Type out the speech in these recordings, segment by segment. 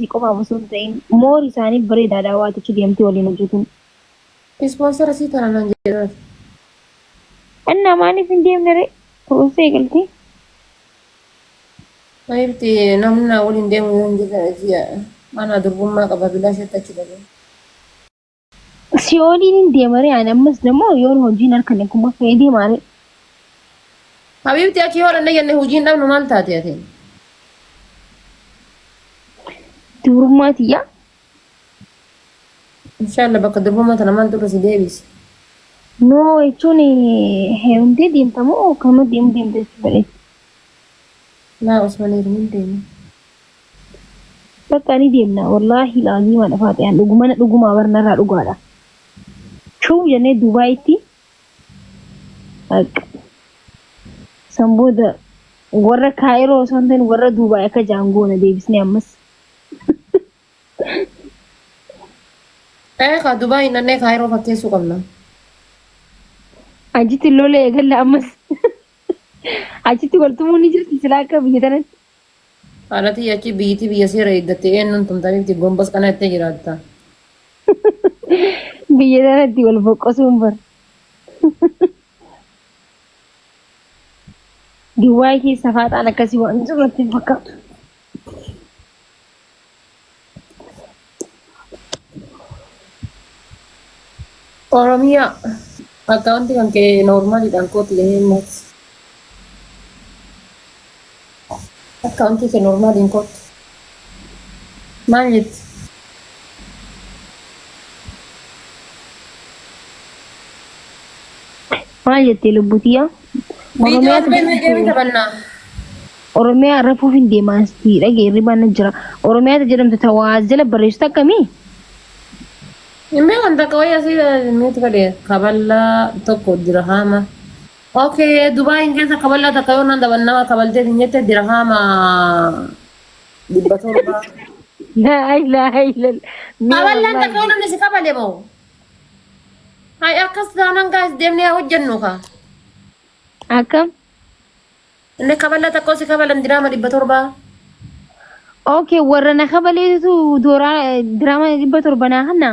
si qofaaf osoo hin ta'in moor isaaniif bareedaadha waatichi deemtee waliin hojjetuun. Sponsor asii taanaan jedhan. Anna maaliif hin deemne ree? Kuruusee eegaltee. Ayibti namni waliin deemu yoo hin jirre mana durbummaa qaba bilaashatti achi dhabe. Si waliin hin deema ree ani ammas immoo yoon hojiin harkan akkuma fa'ee deemaa ree. Habibti achi yoo dhanna jenne hojiin dhabnu maal taate ati? Dubrummaatiyyaa. Inshallah bakka durbummaa tana maal dura si deebisi? No jechuun heerumtee deemtamoo akkama deemu deemte bareedu. Laa Osman hin deemu. Bakka ni deemna wallaahi laazii mana faatiyaan dhugumaa barnarraa dhugaadha. Shuu jennee Dubaayitti sanbooda warra Kaayiroo osoo hin ta'in warra Dubaay akka jaangoona deebisnee ammas. Ka Dubaay nannee Kaayiroo fakkeessuu qabna. Achitti lola eegalla ammas. Achitti waltumuu ni jirti silaa akka biyya tanatti. Haadhati achi biyyiti biyya seera eeggattee eenyuun tumtaniifti gombas kanatti jiraatta. Biyya tanatti wal boqqosuun bar. Dubaay keessa faaxaan akkasii waan jirratti hin fakkaatu. Oromiyaa akkaawunti kan kee noormaaliidhaan kooti jennee akkaawunti kee noormaaliin kooti. Maal jetti? Maal jettee lubbutiyyaa? Oromiyaa rafuuf hin deemaan dhagee hirribaan jira. Oromiyaata jedhamtu tawaas jala barreessitu akkamii? Imbe kan takka wayyaa asii nuti fedhe kaballaa tokko dirhama. Okay, Dubaay keessa kaballaa takka yoo nan dabannama kabaltee jette dirhama 700. La ilaha illallah. Kaballaan takka yoo namni si kabale moo? Hai akkas taanaan gaas deemnee hojjennu ka. Akkam? Inni kaballaa takka si kabalan dirhama 700. Okay, warra na kabaleetu dirhama 700 naa hanna.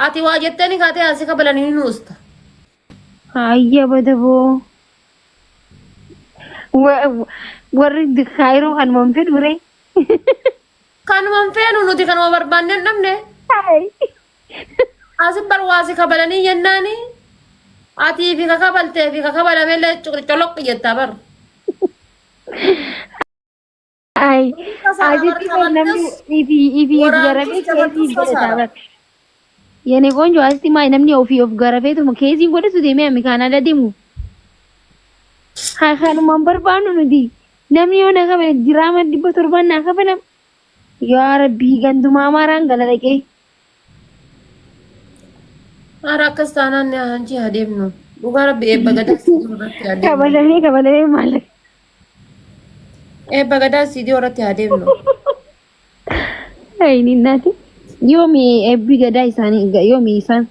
Ati waa jetteni kaatee asii kabalanii ni usta. Ayya badaboo. Warri Kaayiroo kanumaan fedhu ree. Kanumaan feenu nuti kanuma barbaanne hin dhabne. Asi barwaasi kabalanii jennaani. Ati fi kakabaltee fi kakabalameellee coloqqi jettaa bar. Ay, ajitti namni ifi garabee keesii godhataa bar. Yene konjo asti mai namni ofii of garafeetuma keesiin godhatu deemee ami Kaanadaa deemu. Haa kanumaan barbaannu nuti. Namni yoo na kabale dirhama 700 naa kabalam. Yaa Rabbii gandumaa maaraan gala dhaqee. Haara akkas taanaan hanji haa deemnu. Dhugaa Rabbi eebba gadaa sidii irratti haa deemnu. Kabalamee maallaqa. Eebba gadaa sidii irratti haa deemnu. Ay ninnaati. Yoomi eebbi gadaa isaanii yoomi isaan.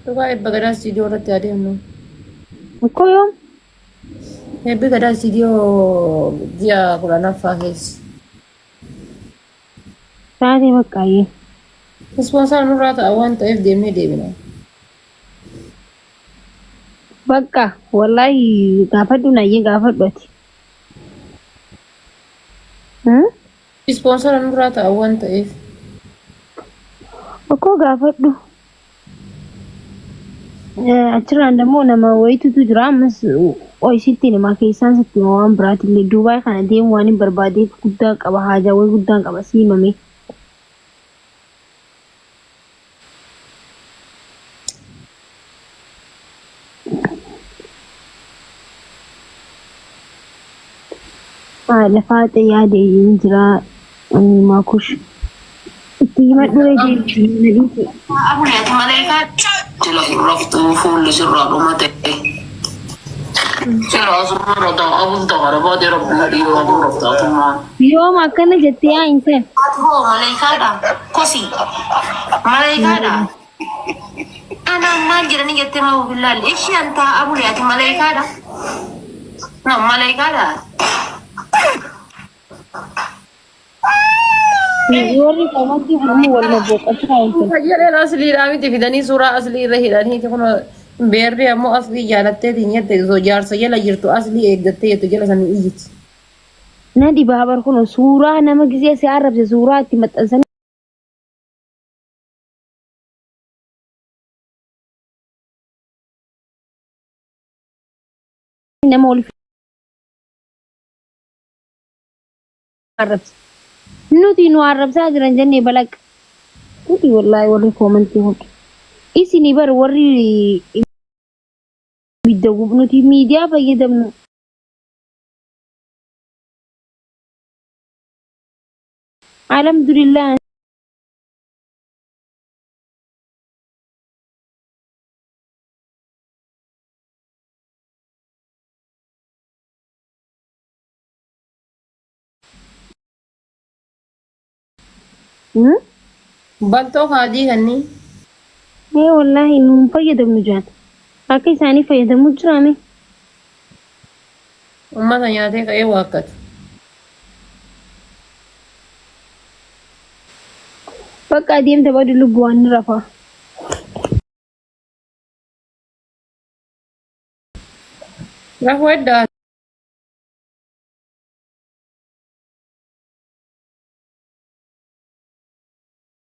Dhugaa eebba gadaa sidii irratti haa deemnu. Akkoo yoom? Eebbi gadaa sidii ji'a 10ffaa keessa. Taatee baqqaayyee. Ispoonsaan nurraa ta'a waan ta'eef deemnee deebina. Bakka wallahi gaafadhu naayyee gaafadhu ati. Ispoonsaan nurraa ta'a waan ta'eef. Akkoo gaafadhu. Achirraan immoo nama wayitutu jira ammas sitti namaa keessaan sitti waan biraatillee Dubaay kana deemu waan hin barbaadeef guddaa qaba haajaa wayi guddaan qaba siimame. Lafaa yaade hin jira maakush. Itti himadhu jechuudha. Abuleeti maleekaa jala raftuu fuulli sirraa dhumate. Sirraa sirraa ta'u abun ta'ara baatee rabbi dhiiroo aduu raftaatummaan. Yooma akkana jettee yaa hin ta'e. Ati hoo maleekaadha kosi maleekaadha. Ana maal jedhanii jettee maa bilaalli ishee antaa abuleeti maleekaadha. No maleekaadha. warri koomatti fudhamu wal mabooqachuu haawultan. Fayyadeen asliidhaa miti fidanii suuraa aslii irra hidhaniiti kun beerri ammoo aslii jaalatteetiin jette jaarsa jala jirtu aslii eeggattee jettu jala sanii iyyiti. Na dibaabar kun suuraa nama gisee si arrabse suuraa itti maxxansanii nama ol arrabse. Nuti nu arrabsaa jiran jennee balaqa. Nuti wallahi warri koomantii hundi. Isinii bar warri bidda nuti miidiyaa fayyadamnu. Alhamdulillah. Baltoo haadii kanneen. Wallahi nuun fayyadamnu jaan. Akka isaanii fayyadamu jiraame. Uummata nyaatee ka'ee waakkatu. Bakka adeemta badu lubbuwaan ni rafaa. Rafuu eddaa.